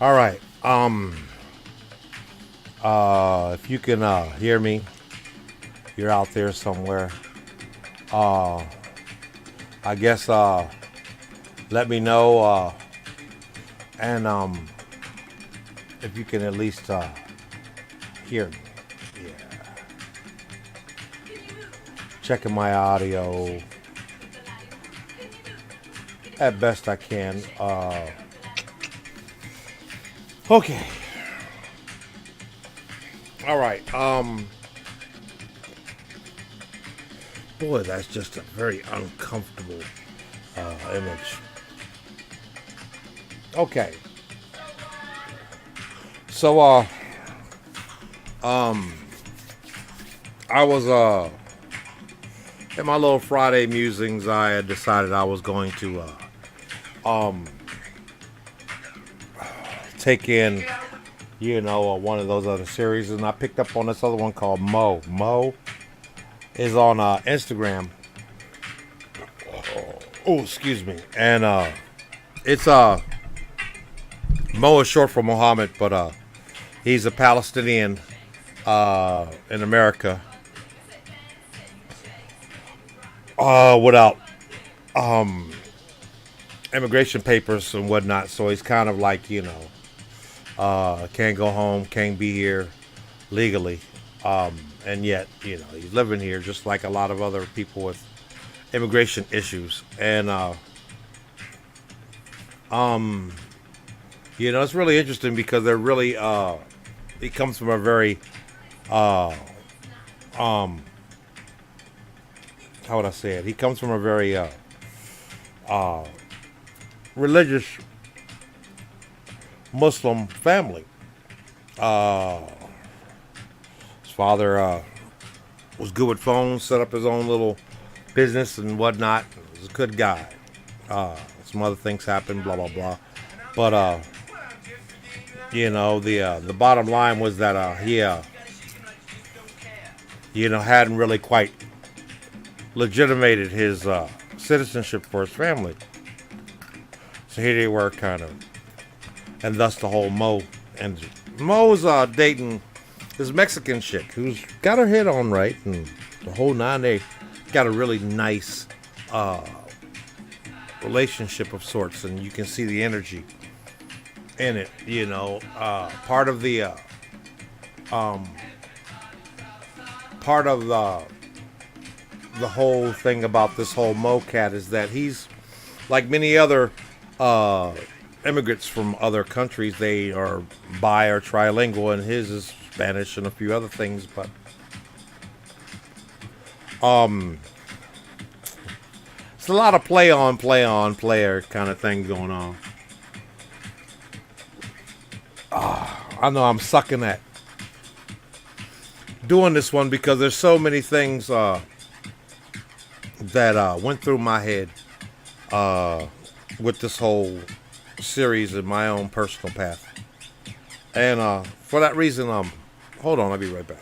All right. If you can hear me, you're out there somewhere. Uh, I guess let me know, and if you can at least hear me. Yeah. Checking my audio at best I can. Okay. All right. Boy, that's just a very uncomfortable image. Okay. So, um, I was in my little Friday musings. I had decided I was going to um take in, one of those other series, and I picked up on this other one called Mo. Mo is on Instagram. Oh, excuse me. And it's Mo is short for Mohammad, but he's a Palestinian in America without immigration papers and whatnot. So he's kind of like, can't go home, can't be here legally. And yet, he's living here just like a lot of other people with immigration issues. And, it's really interesting because they're really, he comes from a very, uh, um, how would I say it? He comes from a very uh, religious Muslim family. Uh, his father was good with phones, set up his own little business and whatnot. He was a good guy. Some other things happened, blah blah blah. But the bottom line was that he hadn't really quite legitimated his citizenship for his family. So here they were, kind of, and thus the whole Mo. And Mo's dating this Mexican chick who's got her head on right, and the whole nine. They got a really nice uh, relationship of sorts, and you can see the energy in it. Part of the um, part of the whole thing about this whole Mo cat is that he's like many other uh, immigrants from other countries. They are bi or trilingual, and his is Spanish and a few other things. But um, it's a lot of player kind of thing going on. I know I'm sucking at doing this one because there's so many things that went through my head uh, with this whole series in my own personal path. And for that reason, hold on, I'll be right back.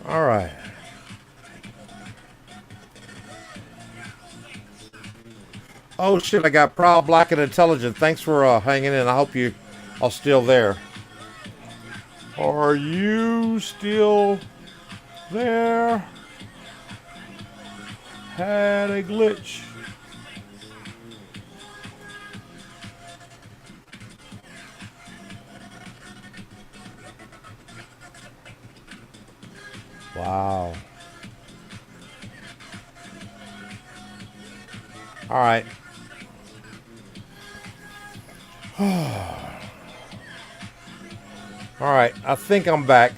All right. Oh shit! I got proud, black, and intelligent. Thanks for hanging in. I hope you are still there. Are you still there? Had a glitch. Wow. All right. All right. I think I'm back.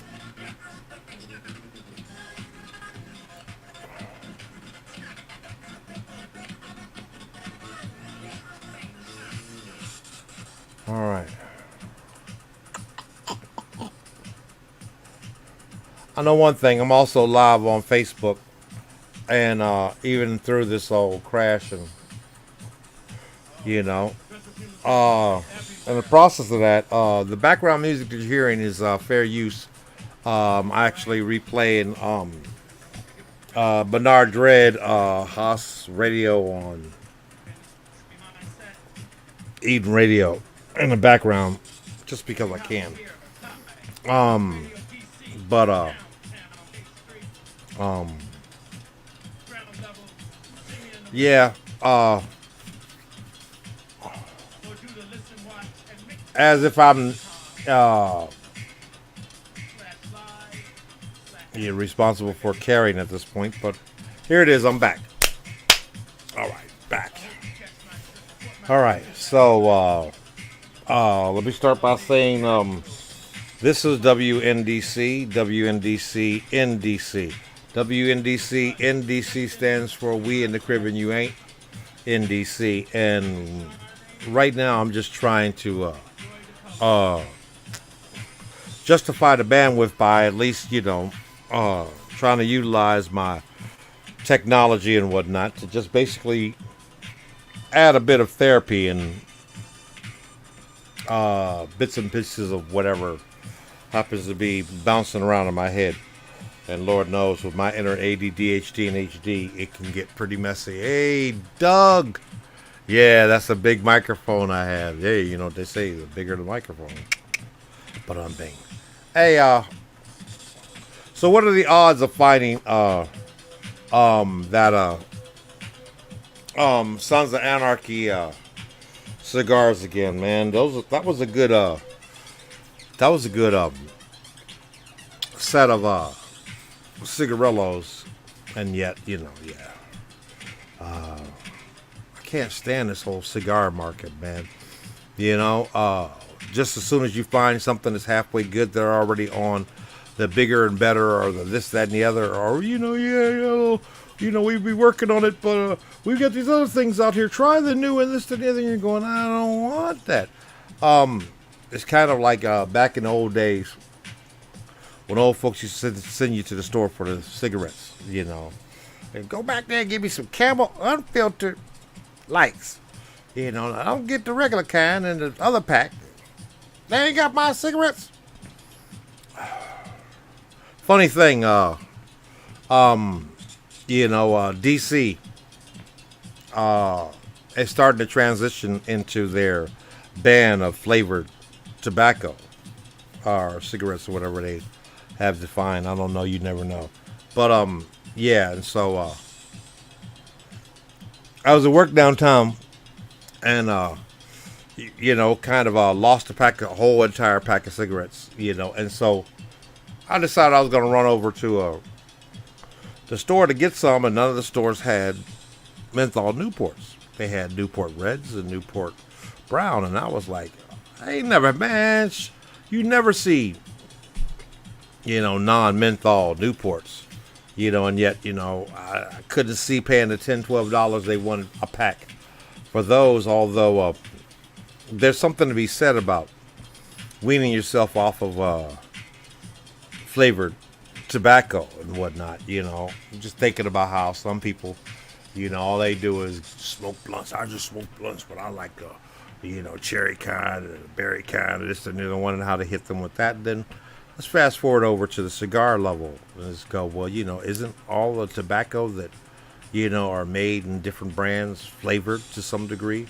All right. I know one thing. I'm also live on Facebook, and even through this old crash, and you know, in the process of that, the background music that you're hearing is fair use. I actually replaying Bernard Dredd Haas Radio on Eaton Radio in the background, just because I can. But yeah. As if I'm responsible for carrying at this point, but here it is. I'm back. All right, back. All right, so let me start by saying this is WNDC, WNDC, NDC. WNDC, NDC stands for We in the Crib and You Ain't, NDC. And right now I'm just trying to justify the bandwidth by at least, trying to utilize my technology and whatnot to just basically add a bit of therapy and bits and pieces of whatever happens to be bouncing around in my head. And Lord knows, with my inner ADD, ADHD, and HD, it can get pretty messy. Hey, Doug. Yeah, that's a big microphone I have. Hey, you know what they say, the bigger the microphone. But I'm bang. Hey, so what are the odds of finding Sons of Anarchy cigars again, man? That was a good set of cigarillos, and yet, I can't stand this whole cigar market, man. Just as soon as you find something that's halfway good, they're already on the bigger and better, or the this, that, and the other, or we'd be working on it, but we've got these other things out here. Try the new and this, that, and the other. And you're going, I don't want that. It's kind of like back in the old days when old folks used to send you to the store for the cigarettes, and go back there and give me some Camel unfiltered lights. I don't get the regular kind and the other pack. They ain't got my cigarettes. Funny thing, DC is starting to transition into their ban of flavored tobacco or cigarettes or whatever they have defined. I don't know. You never know. But yeah. And so I was at work downtown, and kind of lost a whole entire pack of cigarettes. And so I decided I was going to run over to the store to get some, and none of the stores had menthol Newports. They had Newport Reds and Newport Brown, and I was like, you never see, non-menthol Newports, and yet, I couldn't see paying the $10, $12 they wanted a pack for those, although there's something to be said about weaning yourself off of flavored tobacco and whatnot, just thinking about how some people, all they do is smoke blunts. I just smoke blunts, but I like cherry kind and berry kind and this and the other, wondering how to hit them with that. And then let's fast forward over to the cigar level. Let's go, well, isn't all the tobacco that, are made in different brands flavored to some degree?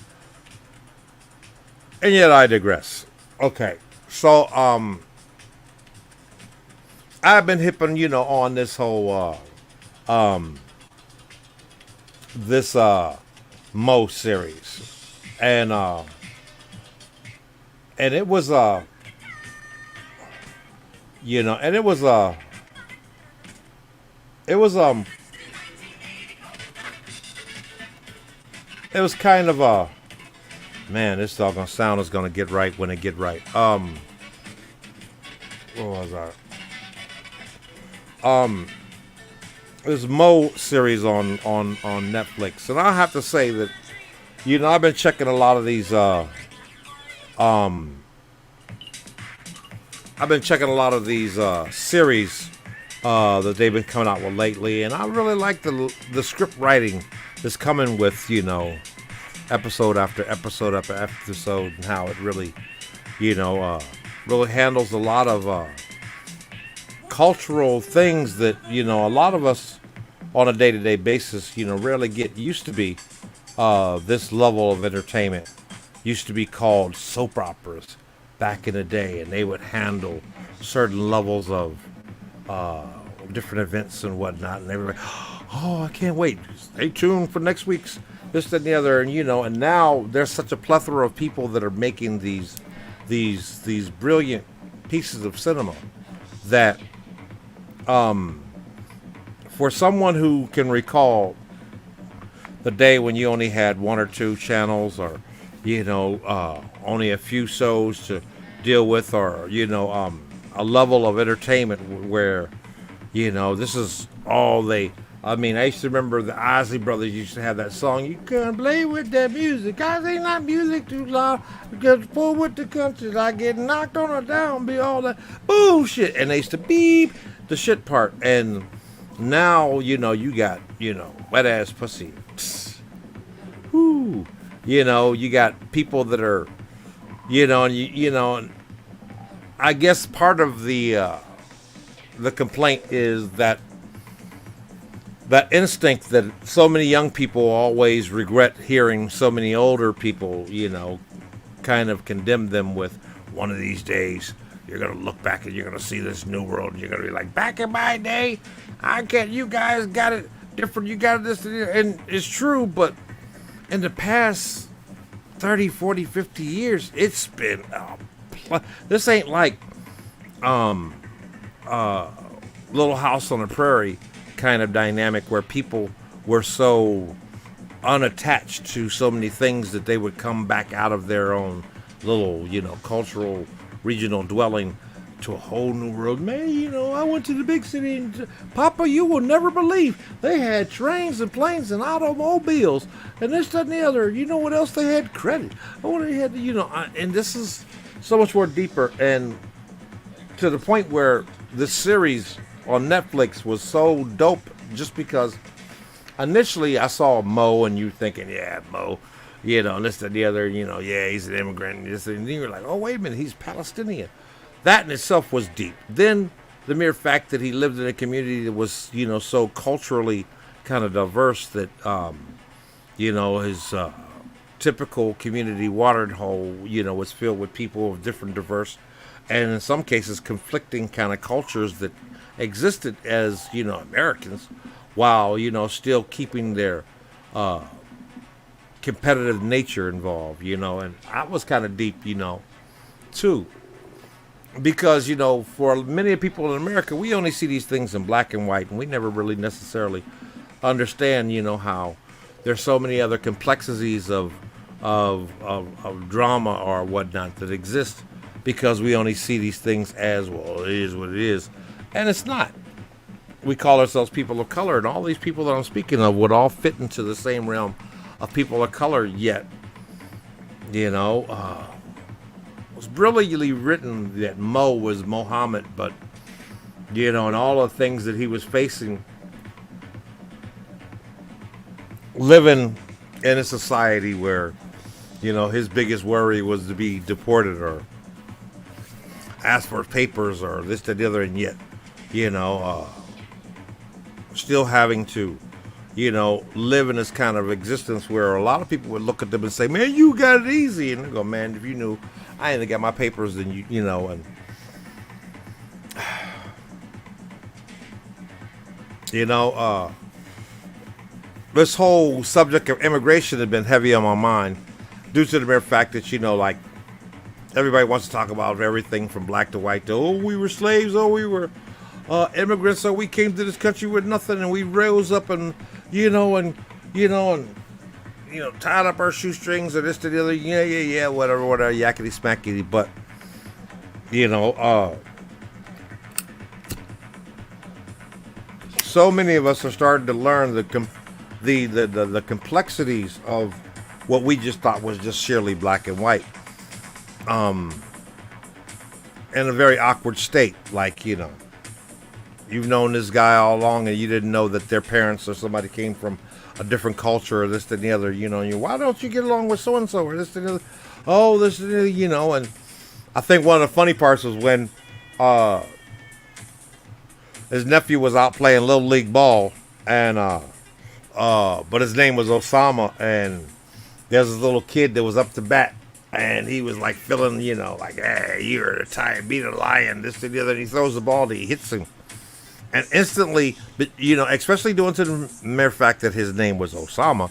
And yet I digress. Okay. So, I've been hipping, on this whole, this, Mo series. And it was, and it was, it was kind of a, man, this doggone sound is going to get right when it get right. What was I? This Mo series on Netflix, and I have to say that, I've been checking a lot of these, series, that they've been coming out with lately, and I really like the script writing that's coming with, episode after episode after episode, and how it really, really handles a lot of cultural things that, a lot of us on a day-to-day basis, rarely get used to be. This level of entertainment used to be called soap operas back in the day, and they would handle certain levels of different events and whatnot, and they were like, oh, I can't wait. Stay tuned for next week's this, that, and the other. And, and now there's such a plethora of people that are making these brilliant pieces of cinema that, for someone who can recall the day when you only had one or two channels, or, only a few shows to deal with, or, a level of entertainment where, this is all they, I used to remember the Isley Brothers used to have that song, you can't play with that music, guys ain't not music too loud, because full with the country, I get knocked on a down, be all that bullshit, and they used to beep the shit part, and now, you got, wet ass pussy, whoo, you got people that are, and I guess part of the complaint is that instinct that so many young people always regret hearing so many older people, kind of condemn them with, one of these days, you're going to look back and you're going to see this new world, and you're going to be like, back in my day, you guys got it different, you got this, and it's true, but in the past 30, 40, 50 years, it's been, this ain't like, Little House on the Prairie kind of dynamic where people were so unattached to so many things that they would come back out of their own little, cultural regional dwelling to a whole new world. Man, I went to the big city, and Papa, you will never believe they had trains and planes and automobiles and this, that, and the other. You know what else they had? Credit. Oh, they had, and this is so much more deeper, and to the point where this series on Netflix was so dope just because initially I saw Mo, and you thinking, yeah, Mo, and this, that, and the other, yeah, he's an immigrant, and this, and then you're like, oh, wait a minute, he's Palestinian. That in itself was deep. Then the mere fact that he lived in a community that was, so culturally kind of diverse that, his typical community watering hole, was filled with people of different diverse and in some cases conflicting kind of cultures that existed as, Americans while, still keeping their competitive nature involved, and that was kind of deep, too. Because, for many people in America, we only see these things in black and white, and we never really necessarily understand, how there's so many other complexities of drama or whatnot that exist because we only see these things as, well, it is what it is. And it's not. We call ourselves people of color, and all these people that I'm speaking of would all fit into the same realm of people of color, yet, it was brilliantly written that Mo was Mohammad, but, and all the things that he was facing living in a society where, his biggest worry was to be deported or ask for papers or this, that, the other, and yet, still having to, live in this kind of existence where a lot of people would look at them and say, man, you got it easy. And they go, man, if you knew I ain't got my papers, then and this whole subject of immigration has been heavy on my mind due to the mere fact that, like, everybody wants to talk about everything from black to white to, oh, we were slaves, oh, we were immigrants, so we came to this country with nothing, and we rose up and, tied up our shoestrings or this to the other, whatever, yakety smackety, but, so many of us are starting to learn the complexities of what we just thought was just sheerly black and white, in a very awkward state, like, you've known this guy all along and you didn't know that their parents or somebody came from a different culture or this and the other, why don't you get along with so-and-so or this and the other, oh, this and the, and I think one of the funny parts was when his nephew was out playing Little League ball, and but his name was Osama, and there's this little kid that was up to bat, and he was like feeling, like, hey, you're a tired, beat a lion, this and the other, and he throws the ball, and he hits him. And instantly, but especially due to the mere fact that his name was Osama,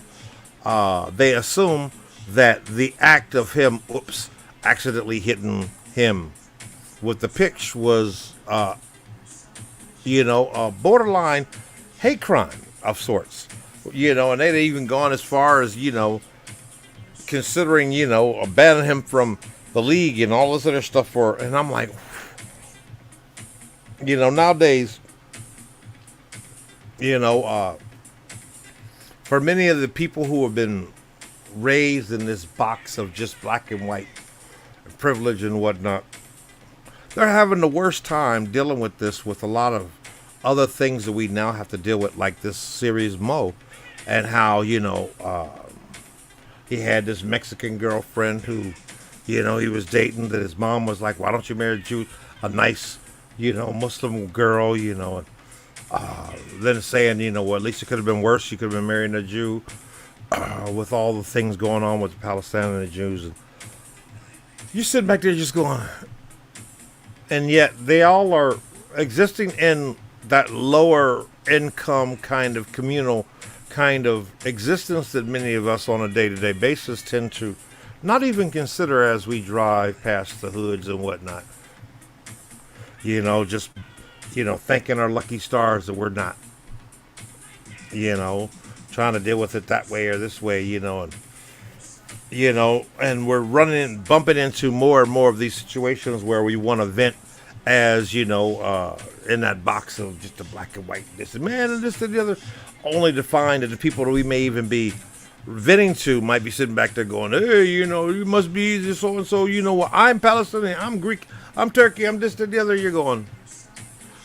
they assume that the act of him, accidentally hitting him with the pitch was, a borderline hate crime of sorts. And they'd even gone as far as, considering, banning him from the league and all this other stuff and I'm like, nowadays, for many of the people who have been raised in this box of just black and white and privilege and whatnot, they're having the worst time dealing with this with a lot of other things that we now have to deal with, like this series Mo, and how, he had this Mexican girlfriend who, he was dating, that his mom was like, why don't you marry a nice, Muslim girl, and then saying, well, at least it could have been worse. She could have been marrying a Jew, with all the things going on with Palestine and the Jews. And you sitting back there just going, and yet they all are existing in that lower income kind of communal kind of existence that many of us on a day-to-day basis tend to not even consider as we drive past the hoods and whatnot. Just, thanking our lucky stars that we're not, trying to deal with it that way or this way, and we're bumping into more and more of these situations where we want to vent as, in that box of just the black and white, this and man, and this and the other, only to find that the people that we may even be venting to might be sitting back there going, hey, you must be easy, so-and-so, well, I'm Palestinian, I'm Greek, I'm Turkey, I'm this and the other. You're going,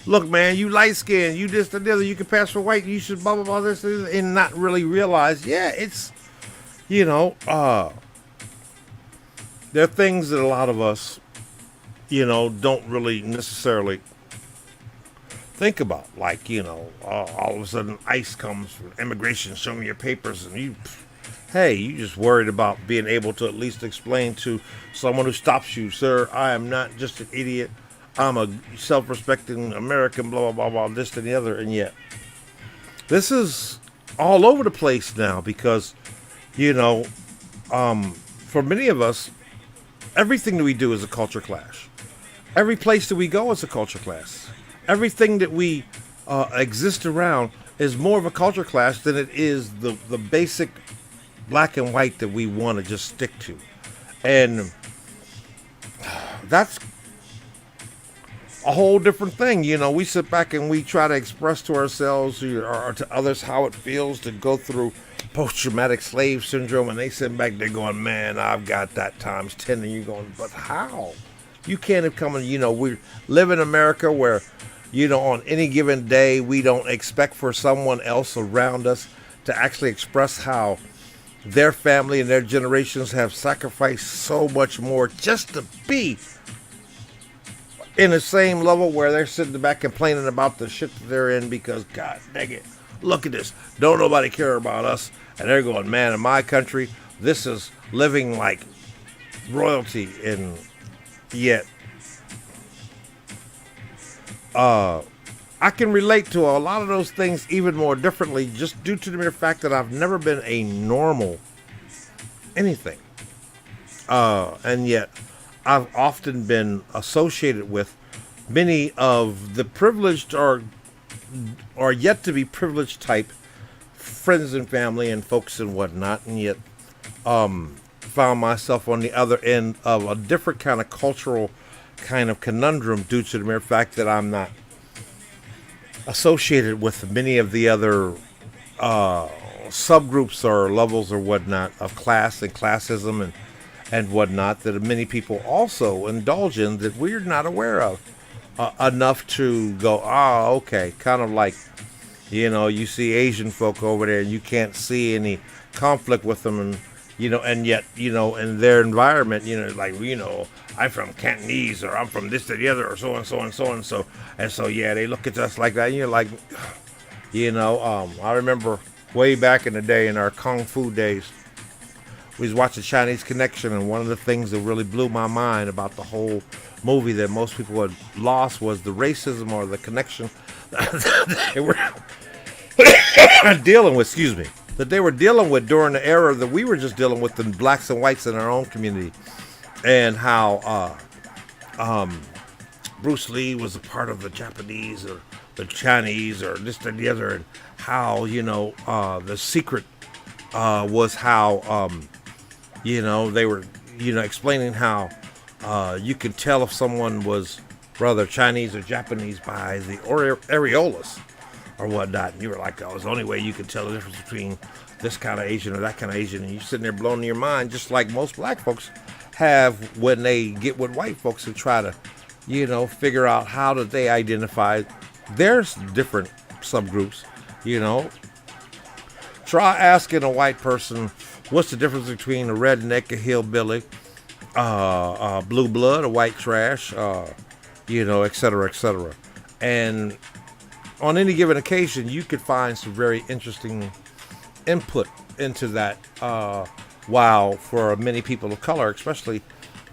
look, man, you light-skinned, you this and the other, you can pass for white, you should blah, blah, blah, this and not really realize, it's, there are things that a lot of us, don't really necessarily think about, like, all of a sudden ICE comes from immigration, show me your papers, and you just worried about being able to at least explain to someone who stops you, sir, I am not just an idiot, I'm a self-respecting American, blah, blah, blah, blah, this and the other, and yet this is all over the place now because, for many of us, everything that we do is a culture clash. Every place that we go is a culture clash. Everything that we exist around is more of a culture clash than it is the basic black and white that we want to just stick to. And that's a whole different thing. We sit back and we try to express to ourselves or to others how it feels to go through post-traumatic slave syndrome, and they sit back there going, man, I've got that times 10, and you're going, but how? You can't have come and, we live in America where, on any given day, we don't expect for someone else around us to actually express how their family and their generations have sacrificed so much more just to be in the same level where they're sitting back complaining about the shit that they're in because, God dang it, look at this. Don't nobody care about us. And they're going, man, in my country, this is living like royalty. And yet, I can relate to a lot of those things even more differently just due to the mere fact that I've never been a normal anything. And yet, I've often been associated with many of the privileged or yet to be privileged type friends and family and folks and whatnot, and yet found myself on the other end of a different kind of cultural kind of conundrum due to the mere fact that I'm not associated with many of the other subgroups or levels or whatnot of class and classism and whatnot that many people also indulge in that we're not aware of enough to go, oh, okay, kind of like, you know, you see Asian folk over there and you can't see any conflict with them, and you know, and yet, you know, in their environment, you know, like, you know, I'm from Cantonese or I'm from this to the other or so and so and so and so, and so yeah, they look at us like that, and you're like, you know, I remember way back in the day in our Kung Fu days, we was watching Chinese Connection, and one of the things that really blew my mind about the whole movie that most people had lost was the racism or the connection that they were dealing with, that they were dealing with during the era that we were just dealing with, the blacks and whites in our own community, and how Bruce Lee was a part of the Japanese or the Chinese or this and the other, and how, you know, the secret was how, you know, they were, you know, explaining how you could tell if someone was rather Chinese or Japanese by the areolas or whatnot. And you were like, oh, it's the only way you could tell the difference between this kind of Asian or that kind of Asian. And you're sitting there blowing your mind, just like most black folks have when they get with white folks and try to, you know, figure out how did they identify. There's different subgroups, you know. Try asking a white person what's the difference between a redneck, a hillbilly, blue blood, a white trash, you know, et cetera, et cetera. And on any given occasion, you could find some very interesting input into that. While for many people of color, especially,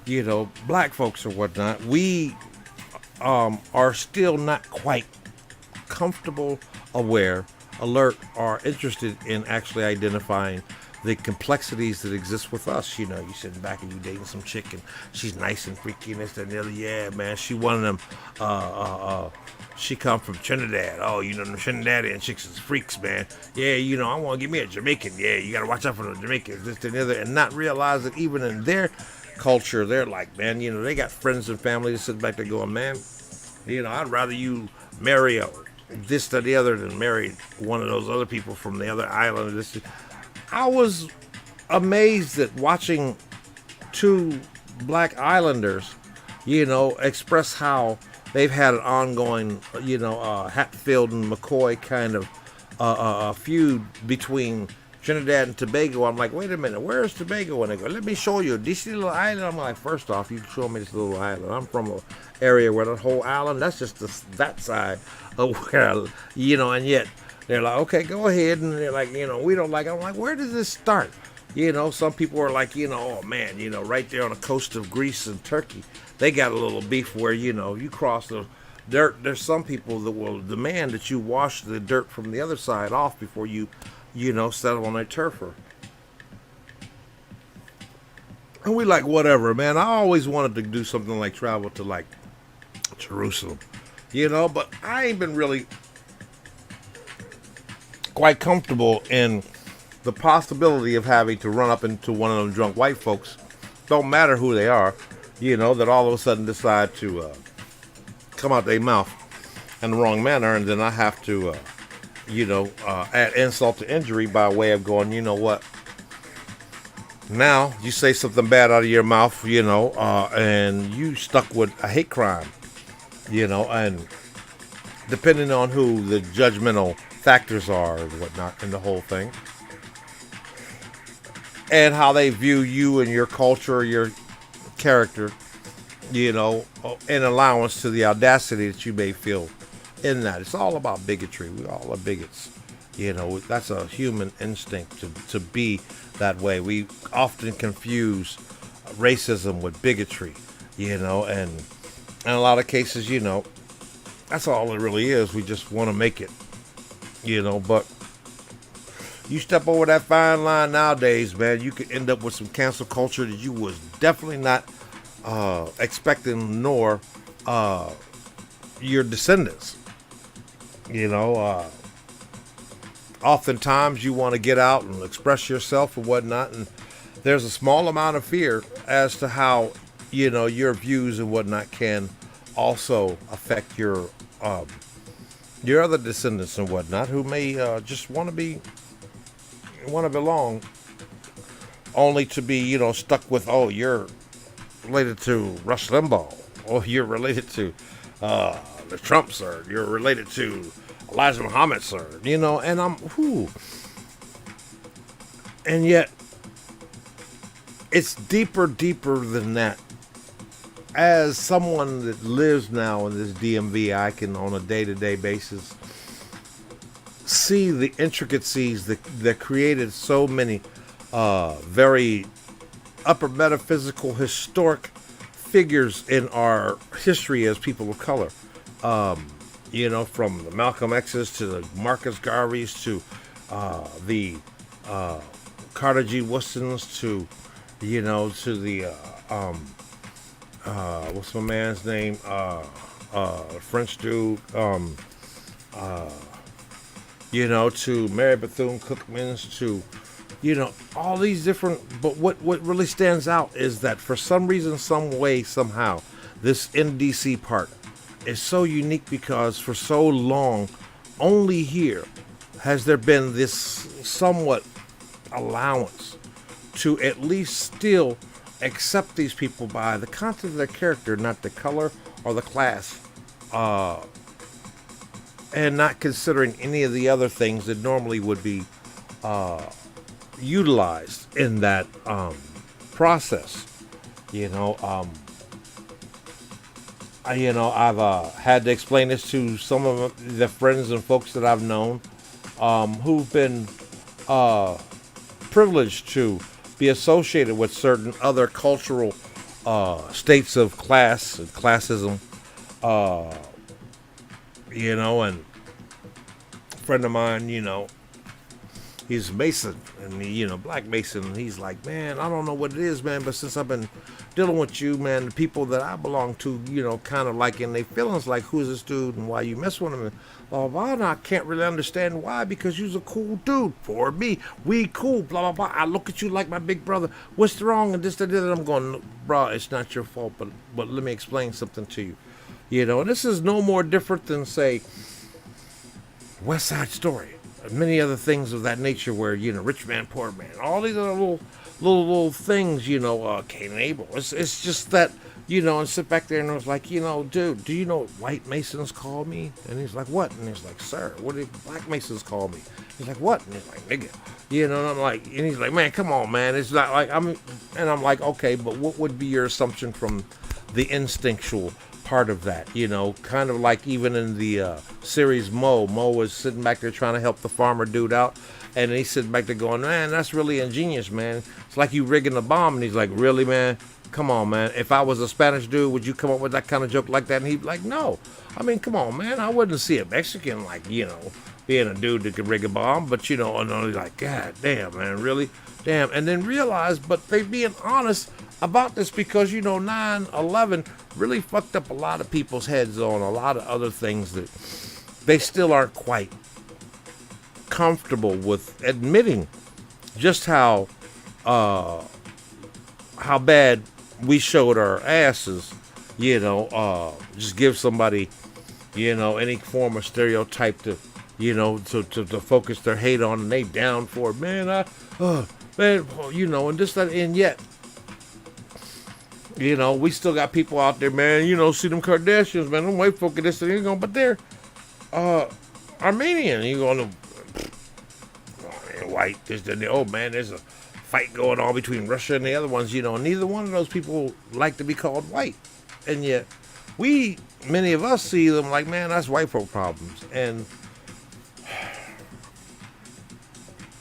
you know, black folks or whatnot, we are still not quite comfortable, aware, alert, or interested in actually identifying the complexities that exist with us. You know, you sitting back and you dating some chick and she's nice and freaky and this and the other. Yeah, man, she one of them. She come from Trinidad. Oh, you know, the Trinidadian chicks is freaks, man. Yeah, you know, I want to give me a Jamaican. Yeah, you got to watch out for the Jamaicans, this and the other, and not realize that even in their culture, they're like, man, you know, they got friends and family that sit back there going, man, you know, I'd rather you marry a this to the other than marry one of those other people from the other island. I was amazed at watching two black islanders, you know, express how they've had an ongoing, you know, Hatfield and McCoy kind of feud between Trinidad and Tobago. I'm like, wait a minute, where's Tobago? And they go, let me show you this little island. I'm like, first off, you can show me this little island. I'm from an area where the whole island, that's just that side of where, you know, and yet they're like, okay, go ahead. And they're like, you know, we don't like it. I'm like, where does this start? You know, some people are like, you know, oh man, you know, right there on the coast of Greece and Turkey, they got a little beef where, you know, you cross the dirt. There's some people that will demand that you wash the dirt from the other side off before you know, settle on their turf. And we like, whatever, man. I always wanted to do something like travel to like Jerusalem, you know, but I ain't been really quite comfortable in the possibility of having to run up into one of them drunk white folks, don't matter who they are, you know, that all of a sudden decide to come out their mouth in the wrong manner, and then I have to, you know, add insult to injury by way of going, you know what, now you say something bad out of your mouth, you know, and you stuck with a hate crime, you know, and depending on who the judgmental factors are and whatnot in the whole thing, and how they view you and your culture, your character, in allowance to the audacity that you may feel in that. It's all about bigotry. We all are bigots. That's a human instinct to be that way. We often confuse racism with bigotry, and in a lot of cases, that's all it really is. We just want to make it, but you step over that fine line nowadays, man, you could end up with some cancel culture that you was definitely not expecting, nor your descendants. Oftentimes you want to get out and express yourself or whatnot, and there's a small amount of fear as to how your views and whatnot can also affect your other descendants and whatnot, who may just want to belong, only to be stuck with, oh, you're related to Rush Limbaugh, or you're related to the Trumps, or you're related to Elijah Muhammad, sir, and and yet it's deeper than that. As someone that lives now in this DMV, I can, on a day-to-day basis, see the intricacies that created so many very upper metaphysical, historic figures in our history as people of color. From the Malcolm X's to the Marcus Garveys to the Carter G. Woodsons to the what's my man's name? French dude. To Mary Bethune-Cookman's, to all these different. But what really stands out is that for some reason, some way, somehow, this NDC part is so unique, because for so long, only here has there been this somewhat allowance to at least still accept these people by the content of their character, not the color or the class, and not considering any of the other things that normally would be utilized in that process. I've had to explain this to some of the friends and folks that I've known, who've been privileged to be associated with certain other cultural states of class and classism, and a friend of mine, he's a Mason, and Black Mason, and he's like, man, I don't know what it is, man, but since I've been dealing with you, man, the people that I belong to, kind of like in their feelings, like, who's this dude and why you mess with him, and blah, blah, blah, and I can't really understand why, because you's a cool dude. For me, we cool, blah, blah, blah. I look at you like my big brother. What's wrong? And this, that, that. I'm going, bro, it's not your fault, but let me explain something to you. And this is no more different than, say, West Side Story, and many other things of that nature, where rich man, poor man, all these other little things, Cain and Abel. It's just that, and sit back there and it was like, dude, do you know what white Masons call me? And he's like, what? And he's like, sir, what do Black Masons call me? He's like, what? And he's like, nigga. And I'm like, and he's like, man, come on, man. It's not like and I'm like, okay, but what would be your assumption from the instinctual part of that? Kind of like even in the series Mo was sitting back there trying to help the farmer dude out, and he's sitting back there going, man, that's really ingenious, man. It's like you rigging a bomb. And he's like, really, man? Come on, man. If I was a Spanish dude, would you come up with that kind of joke like that? And he'd be like, no. I mean, come on, man. I wouldn't see a Mexican like, being a dude that could rig a bomb. But, and he's like, God damn, man, really? Damn. And then realize, but they being honest about this, because, 9/11 really fucked up a lot of people's heads on a lot of other things that they still aren't quite comfortable with admitting, just how bad we showed our asses, just give somebody, any form of stereotype to, to focus their hate on, and they down for it, man, and this, that, and yet, we still got people out there, man, see them Kardashians, man, them white folk, this and that, but they're Armenian, white, this, that, oh man, there's a fight going on between Russia and the other ones, and neither one of those people like to be called white. and yet many of us see them like, man, that's white folk problems. And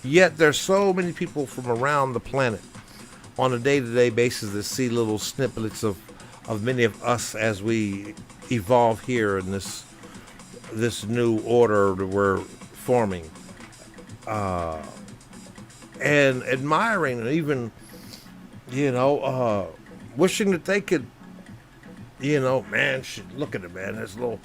yet there's so many people from around the planet on a day-to-day basis that see little snippets of many of us as we evolve here in this new order that we're forming, and admiring, and even wishing that they could, man, look at it, man. There's little,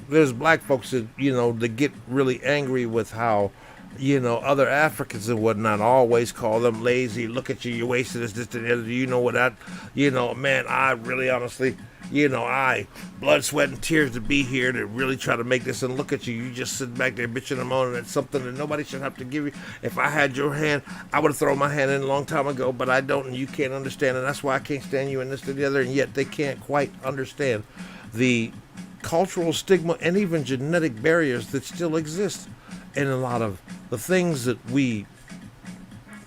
there's black folks that that get really angry with how other Africans and whatnot always call them lazy. Look at you, you're wasting this, and the other. You know what that, man, I really honestly, I blood, sweat, and tears to be here to really try to make this, and look at you, you just sit back there bitching and moaning at something that nobody should have to give you. If I had your hand, I would have thrown my hand in a long time ago, but I don't, and you can't understand, and that's why I can't stand you and this and the other, and yet they can't quite understand the cultural stigma and even genetic barriers that still exist in a lot of the things that we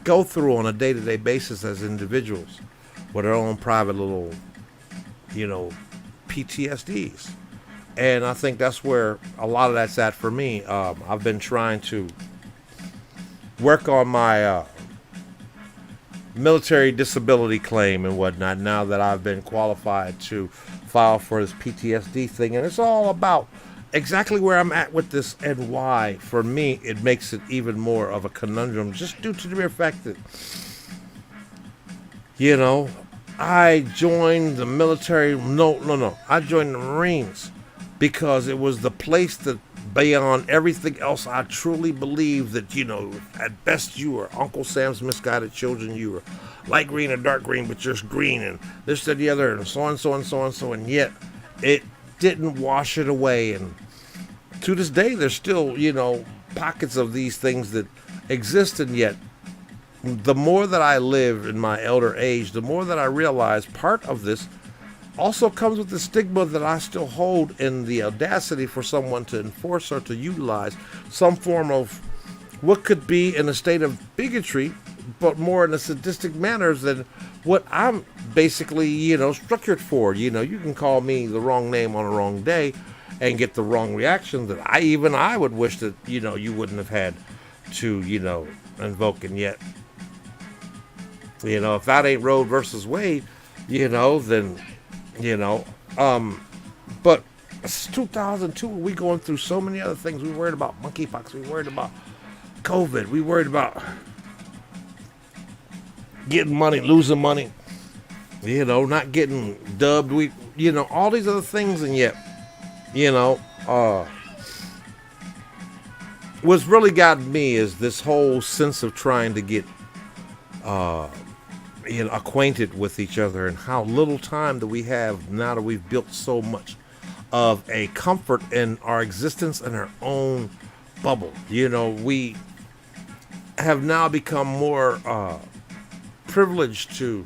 go through on a day-to-day basis as individuals with our own private little, PTSDs. And I think that's where a lot of that's at for me. I've been trying to work on my military disability claim and whatnot now that I've been qualified to file for this PTSD thing. And it's all about exactly where I'm at with this and why, for me, it makes it even more of a conundrum, just due to the mere fact that, I joined the military. No. I joined the Marines because it was the place that, beyond everything else, I truly believe that, at best you were Uncle Sam's misguided children. You were light green or dark green, but just green, and this, that, the other, and so on, so on, so on, so on. And yet, it didn't wash it away. And to this day, there's still, pockets of these things that exist. And yet, the more that I live in my elder age, the more that I realize part of this also comes with the stigma that I still hold in the audacity for someone to enforce or to utilize some form of what could be in a state of bigotry, but more in a sadistic manner than what I'm basically, structured for. You can call me the wrong name on a wrong day and get the wrong reaction that I would wish that, you wouldn't have had to, invoke. And yet, if that ain't Roe versus Wade, then, but it's 2002, we going through so many other things. We worried about monkeypox. We worried about COVID. We worried about getting money, losing money, not getting dubbed. We, all these other things. And yet, what's really gotten me is this whole sense of trying to get, acquainted with each other, and how little time that we have now that we've built so much of a comfort in our existence in our own bubble. We have now become more privileged to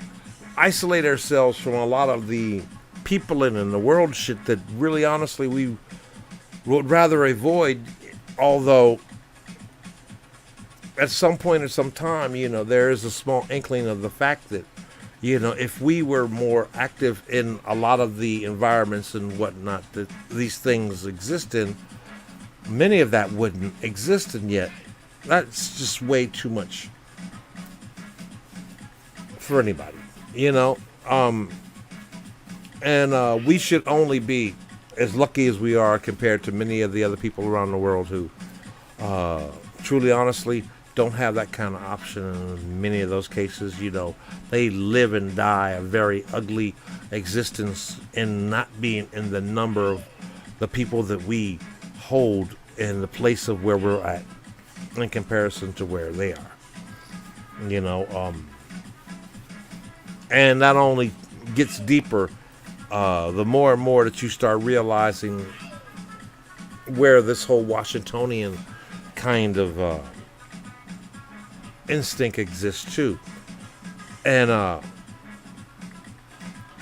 isolate ourselves from a lot of the people in the world shit that really honestly we would rather avoid. Although at some point or some time, there is a small inkling of the fact that, if we were more active in a lot of the environments and whatnot that these things exist in, many of that wouldn't exist. And yet that's just way too much for anybody, and we should only be as lucky as we are compared to many of the other people around the world who truly honestly don't have that kind of option. In many of those cases, they live and die a very ugly existence in not being in the number of the people that we hold in the place of where we're at in comparison to where they are. And that only gets deeper the more and more that you start realizing where this whole Washingtonian kind of instinct exists too. And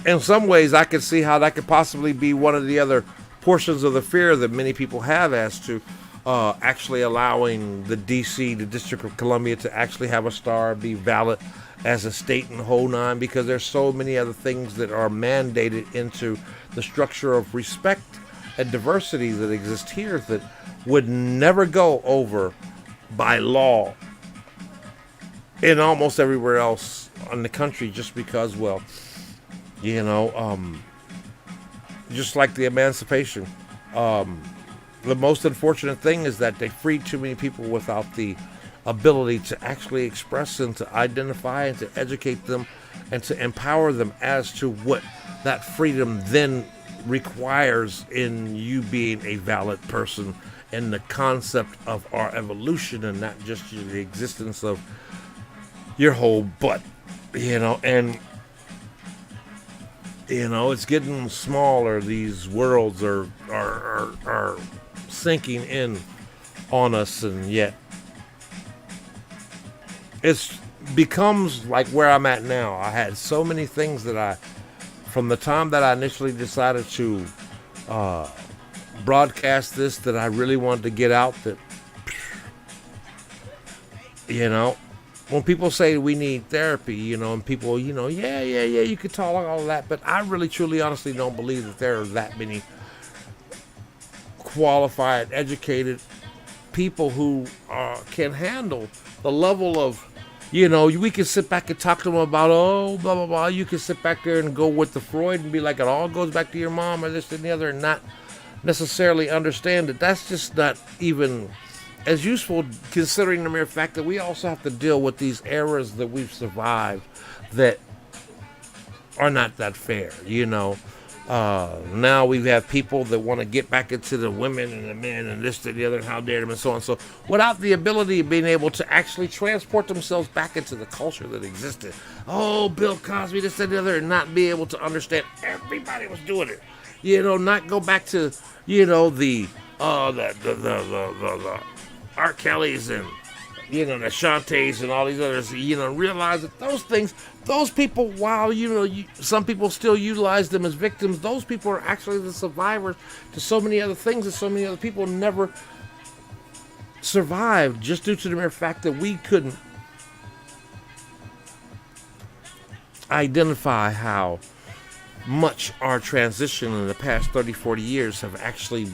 in some ways I could see how that could possibly be one of the other portions of the fear that many people have as to actually allowing the DC, the District of Columbia, to actually have a star be valid as a state and the whole nine, because there's so many other things that are mandated into the structure of respect and diversity that exist here that would never go over by law in almost everywhere else in the country, just because, well, just like the emancipation. The most unfortunate thing is that they freed too many people without the ability to actually express and to identify and to educate them and to empower them as to what that freedom then requires in you being a valid person and the concept of our evolution and not just the existence of your whole butt, and it's getting smaller. These worlds are sinking in on us, and yet it becomes like where I'm at now. I had so many things that from the time that I initially decided to broadcast this, that I really wanted to get out, that, when people say we need therapy, and people, yeah, you could talk all of that, but I really, truly, honestly don't believe that there are that many qualified, educated people who can handle the level of, we can sit back and talk to them about, blah, blah, blah. You can sit back there and go with the Freud and be like, it all goes back to your mom or this and the other, and not necessarily understand that that's just not even as useful, considering the mere fact that we also have to deal with these eras that we've survived that are not that fair, Now we have people that want to get back into the women and the men and this and the other and how dare them and so on. So without the ability of being able to actually transport themselves back into the culture that existed. Oh, Bill Cosby, this and the other, and not be able to understand everybody was doing it. Not go back to, the R. Kellys and, the Shantays and all these others, realize that those things, those people, while, some people still utilize them as victims, those people are actually the survivors to so many other things that so many other people never survived, just due to the mere fact that we couldn't identify how much our transition in the past 30, 40 years have actually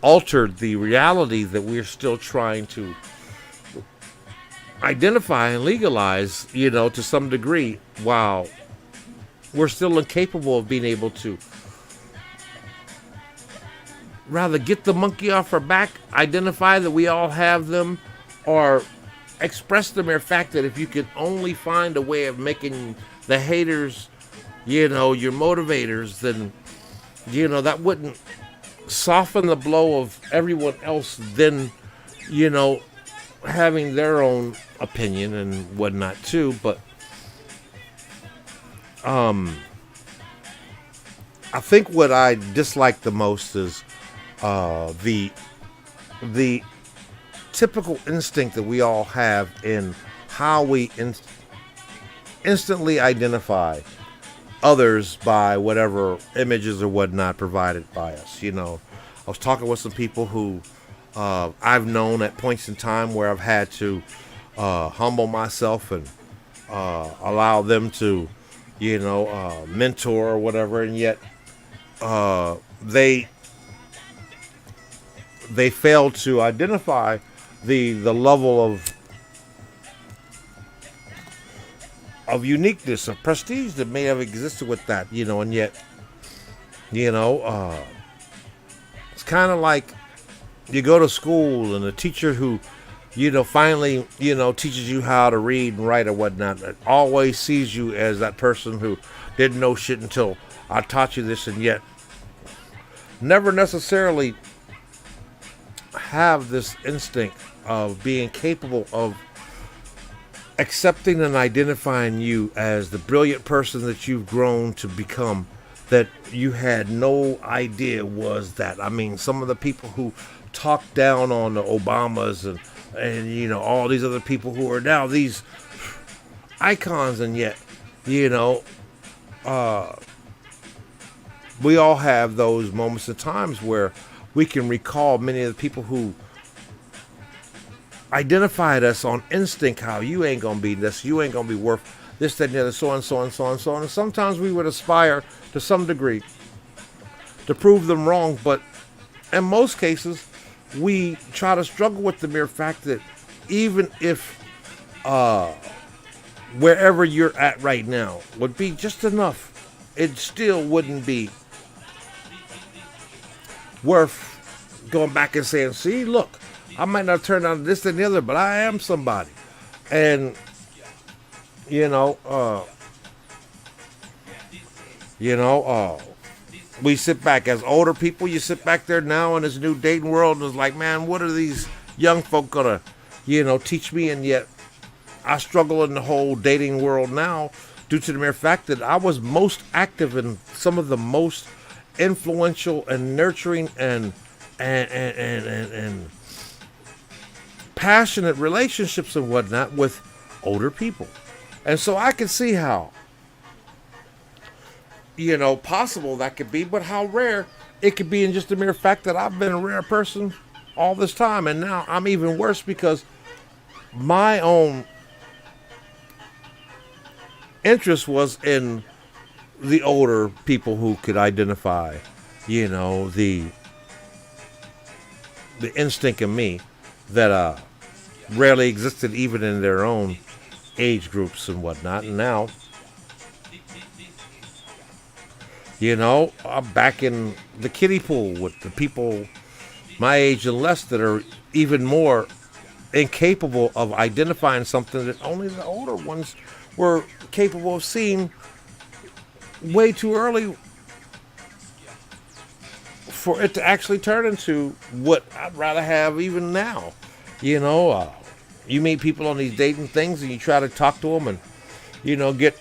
altered the reality that we're still trying to identify and legalize, to some degree, while we're still incapable of being able to rather get the monkey off our back, identify that we all have them, or express the mere fact that if you could only find a way of making the haters, your motivators, then, that wouldn't soften the blow of everyone else then, having their own opinion and whatnot too. But I think what I dislike the most is the typical instinct that we all have in how we instantly identify others by whatever images or whatnot provided by us. I was talking with some people who I've known at points in time where I've had to humble myself and allow them to, mentor or whatever, and yet they failed to identify the level of uniqueness, of prestige that may have existed with that, and yet, it's kind of like you go to school and the teacher who, finally, teaches you how to read and write or whatnot, always sees you as that person who didn't know shit until I taught you this, and yet never necessarily have this instinct of being capable of accepting and identifying you as the brilliant person that you've grown to become, that you had no idea was that. I mean, some of the people who talk down on the Obamas and all these other people who are now these icons, and yet we all have those moments of times where we can recall many of the people who identified us on instinct, how you ain't going to be this, you ain't going to be worth this, that, and the other, so on, so on, so on, so on. And sometimes we would aspire to some degree to prove them wrong, but in most cases, we try to struggle with the mere fact that even if wherever you're at right now would be just enough, it still wouldn't be worth going back and saying, see, look, I might not turn out this and the other, but I am somebody. And, we sit back as older people, you sit back there now in this new dating world and it's like, man, what are these young folk gonna, teach me? And yet I struggle in the whole dating world now due to the mere fact that I was most active in some of the most influential and nurturing and passionate relationships and whatnot with older people. And so I can see how, possible that could be, but how rare it could be in just the mere fact that I've been a rare person all this time. And now I'm even worse because my own interest was in the older people who could identify, the instinct in me that rarely existed even in their own age groups and whatnot. And now, I'm back in the kiddie pool with the people my age and less that are even more incapable of identifying something that only the older ones were capable of seeing way too early for it to actually turn into what I'd rather have even now. You meet people on these dating things and you try to talk to them and, get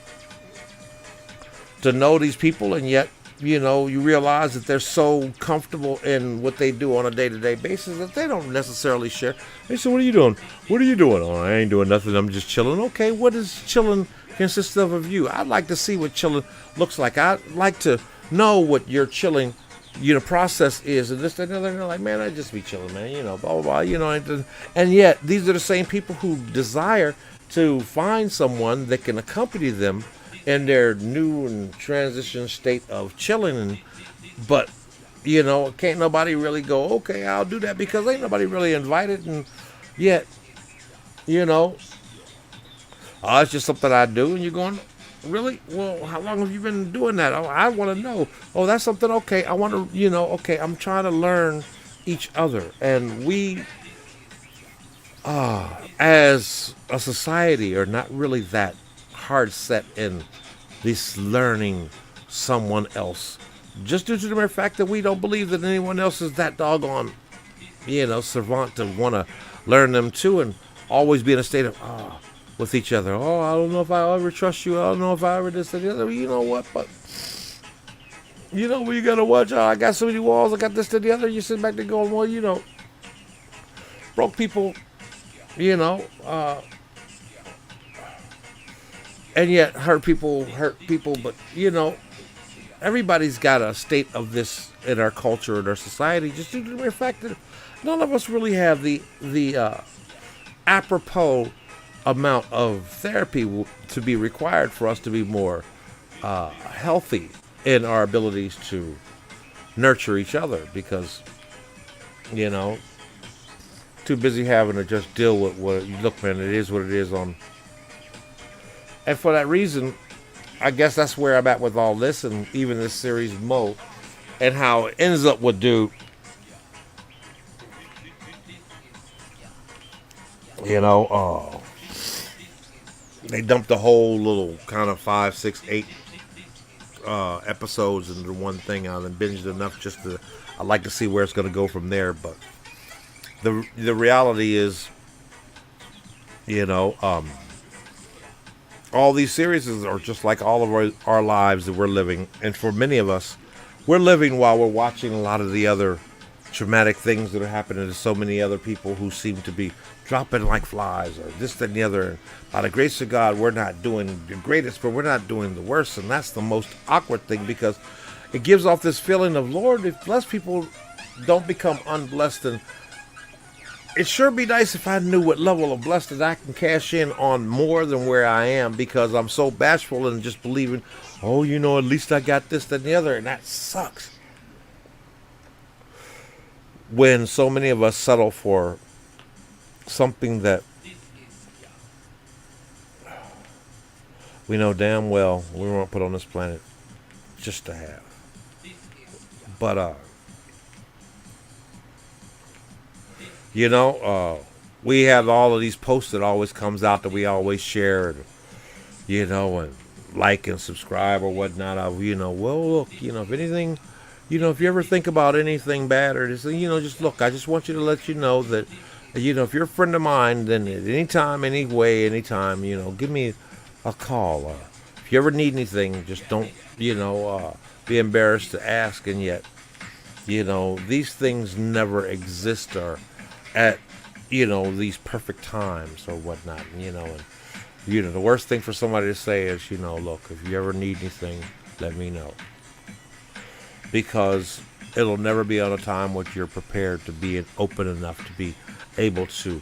to know these people, and yet, you realize that they're so comfortable in what they do on a day-to-day basis that they don't necessarily share. They say, what are you doing? What are you doing? Oh, I ain't doing nothing. I'm just chilling. Okay, what does chilling consist of you? I'd like to see what chilling looks like. I'd like to know what your chilling, process is, and this, that, and the other. And they're like, man, I just be chilling, man, blah, blah, blah, and yet these are the same people who desire to find someone that can accompany them in their new and transition state of chilling. But, can't nobody really go, okay, I'll do that because ain't nobody really invited. And yet, oh, it's just something I do. And you're going, really? Well, how long have you been doing that? Oh, I want to know. Oh, that's something. Okay. I want to, okay, I'm trying to learn each other. And we, as a society, are not really that hard set in this learning someone else, just due to the mere fact that we don't believe that anyone else is that doggone, savant to want to learn them too, and always be in a state of with each other. Oh, I don't know if I ever trust you. I don't know if I ever this and the other. You know what? But we gotta watch. I got so many walls. I got this and the other. You sit back there going, well, broke people, and yet hurt people, but, everybody's got a state of this in our culture and our society, just due to the mere fact that none of us really have the apropos amount of therapy to be required for us to be more healthy in our abilities to nurture each other, because, too busy having to just deal with what you look, man, it is what it is on. And for that reason, I guess that's where I'm at with all this, and even this series Mo, and how it ends up with dude. They dumped the whole little kind of 5, 6, 8 episodes into one thing. I then binged enough just to, I'd like to see where it's going to go from there. But the reality is, all these series are just like all of our lives that we're living. And for many of us, we're living while we're watching a lot of the other traumatic things that are happening to so many other people who seem to be dropping like flies, or this, that, and the other. And by the grace of God, we're not doing the greatest, but we're not doing the worst. And that's the most awkward thing, because it gives off this feeling of, Lord, if less people don't become unblessed. And it sure be nice if I knew what level of blessing I can cash in on more than where I am, because I'm so bashful and just believing, oh, at least I got this, that, and the other, and that sucks. When so many of us settle for something that we know damn well we weren't put on this planet just to have. But we have all of these posts that always comes out that we always share, and and like and subscribe or whatnot. Well, look, if anything, if you ever think about anything bad or just, just look. I just want you to let you know that, if you're a friend of mine, then at any time, any way, anytime, give me a call. Or if you ever need anything, just don't, be embarrassed to ask. And yet, these things never exist or at, these perfect times or whatnot, and, the worst thing for somebody to say is, look, if you ever need anything, let me know. Because it'll never be on a time when you're prepared to be open enough to be able to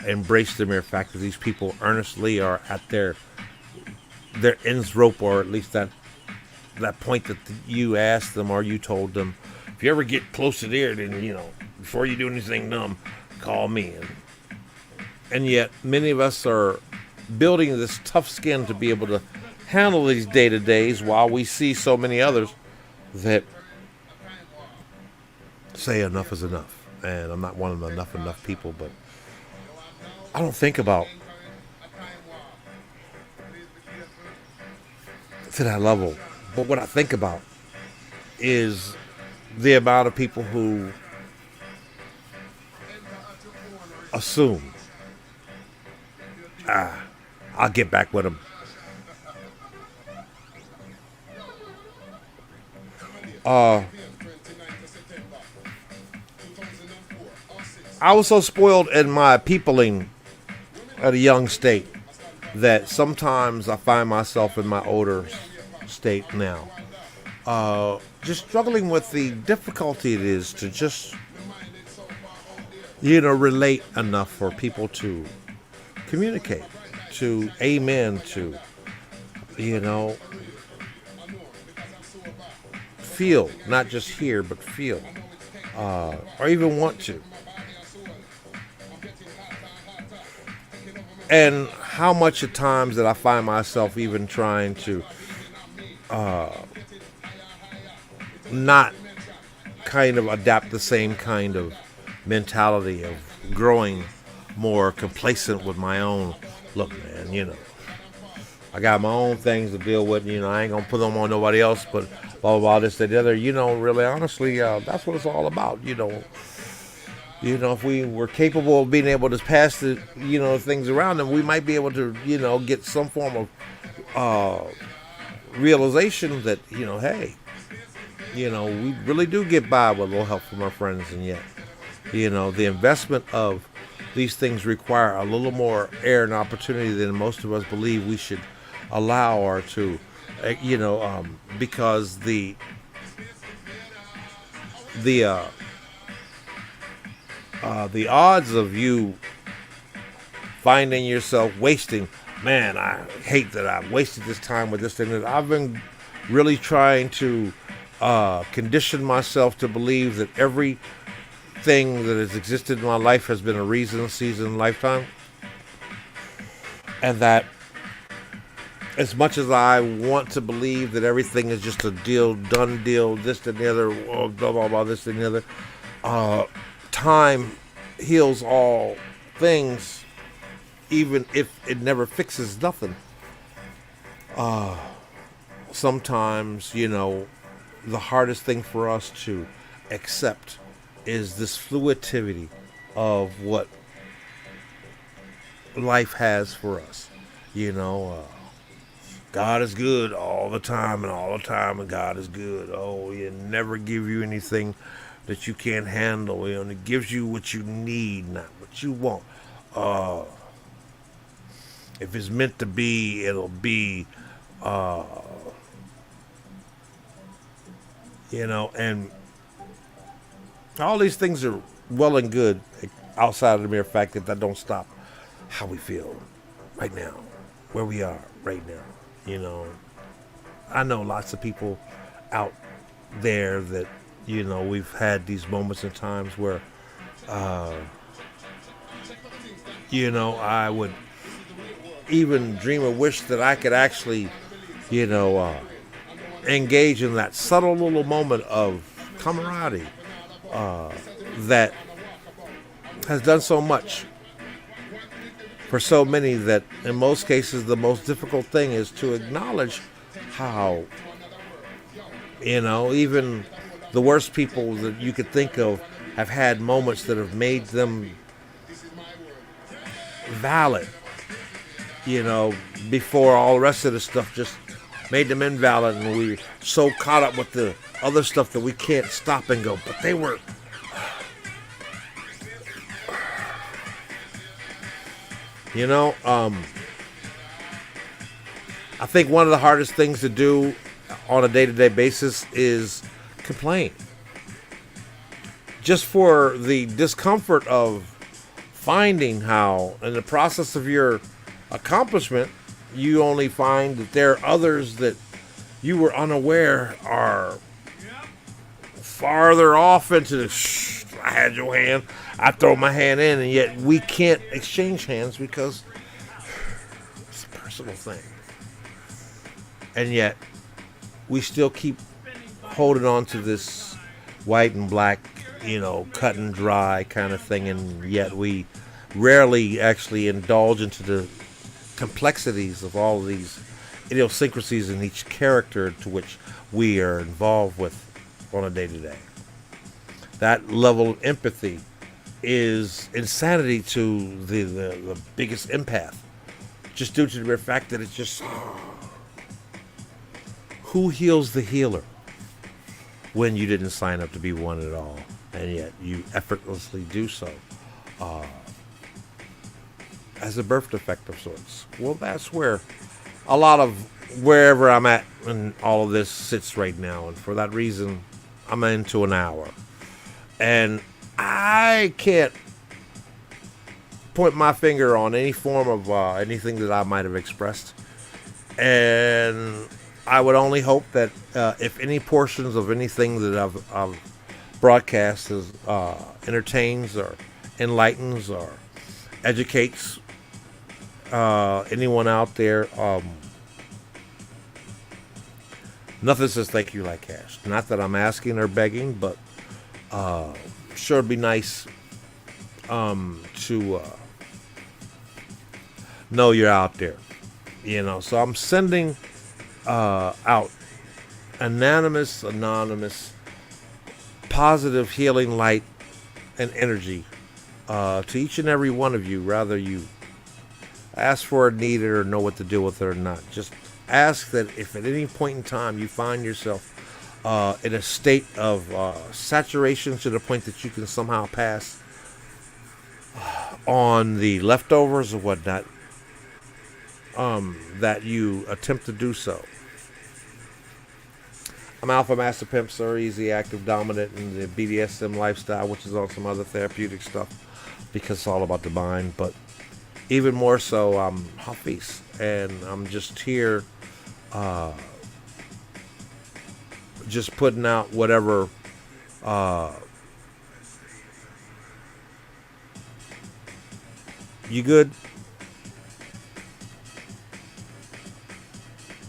embrace the mere fact that these people earnestly are at their ends rope, or at least that point that you asked them or you told them, if you ever get close to there, then, before you do anything dumb, call me. And yet, many of us are building this tough skin to be able to handle these day-to-days, while we see so many others that say enough is enough. And I'm not one of the enough people, but I don't think about to that level. But what I think about is the amount of people who assume, I'll get back with them. I was so spoiled in my peopling at a young state that sometimes I find myself in my older state now, just struggling with the difficulty it is to just, relate enough for people to communicate, to amen, to, feel, not just hear, but feel, or even want to. And how much at times that I find myself even trying to not kind of adapt the same kind of mentality of growing more complacent with my own, look, man, I got my own things to deal with, I ain't gonna put them on nobody else, but blah, blah, blah, this, that, the other, really honestly, that's what it's all about, if we were capable of being able to pass the, things around, then we might be able to, get some form of realization that, hey, we really do get by with a little help from our friends. And yet, the investment of these things require a little more air and opportunity than most of us believe we should allow, or to, because the odds of you finding yourself wasting, man, I hate that I wasted this time with this thing. That I've been really trying to condition myself to believe that everything that has existed in my life has been a reason, season, lifetime. And that as much as I want to believe that everything is just a deal, done deal, this, that, and the other, blah, blah, blah, this, and the other, time heals all things, even if it never fixes nothing. Sometimes, the hardest thing for us to accept is this fluidity of what life has for us. God is good all the time, and God is good. Oh, He never give you anything that you can't handle. He only gives you what you need, not what you want. If it's meant to be, it'll be. And All these things are well and good outside of the mere fact that don't stop how we feel right now, where we are right now. You know, I know lots of people out there that, we've had these moments and times where, I would even dream or wish that I could actually, you know, uh, engage in that subtle little moment of camaraderie that has done so much for so many that in most cases the most difficult thing is to acknowledge how, even the worst people that you could think of have had moments that have made them valid, before all the rest of the stuff just made them invalid, and we so caught up with the other stuff that we can't stop and go, but they were. You know, I think one of the hardest things to do on a day-to-day basis is complain. Just for the discomfort of finding how, in the process of your accomplishment, you only find that there are others that you were unaware are farther off into the I had your hand, I throw my hand in, and yet we can't exchange hands because it's a personal thing. And yet we still keep holding on to this white and black, cut and dry kind of thing, and yet we rarely actually indulge into the complexities of all of these idiosyncrasies in each character to which we are involved with on a day-to-day. That level of empathy is insanity to the biggest empath, just due to the mere fact that it's just who heals the healer when you didn't sign up to be one at all, and yet you effortlessly do so as a birth defect of sorts. Well, that's where a lot of wherever I'm at in all of this sits right now, and for that reason I'm into an hour, and I can't point my finger on any form of anything that I might have expressed, and I would only hope that if any portions of anything that I've broadcast is, entertains or enlightens or educates anyone out there, nothing says thank you like cash. Not that I'm asking or begging, but sure it'd be nice to know you're out there. So I'm sending out anonymous, positive healing light and energy to each and every one of you, rather you ask for it, need it, or know what to do with it or not. Just ask that if at any point in time you find yourself in a state of saturation to the point that you can somehow pass on the leftovers or whatnot, that you attempt to do so. I'm Alpha Master Pimp, Sir, easy, active, dominant, in the BDSM lifestyle, which is on some other therapeutic stuff because it's all about the mind. But even more so, I'm Hafez, and I'm just here, just putting out whatever you good?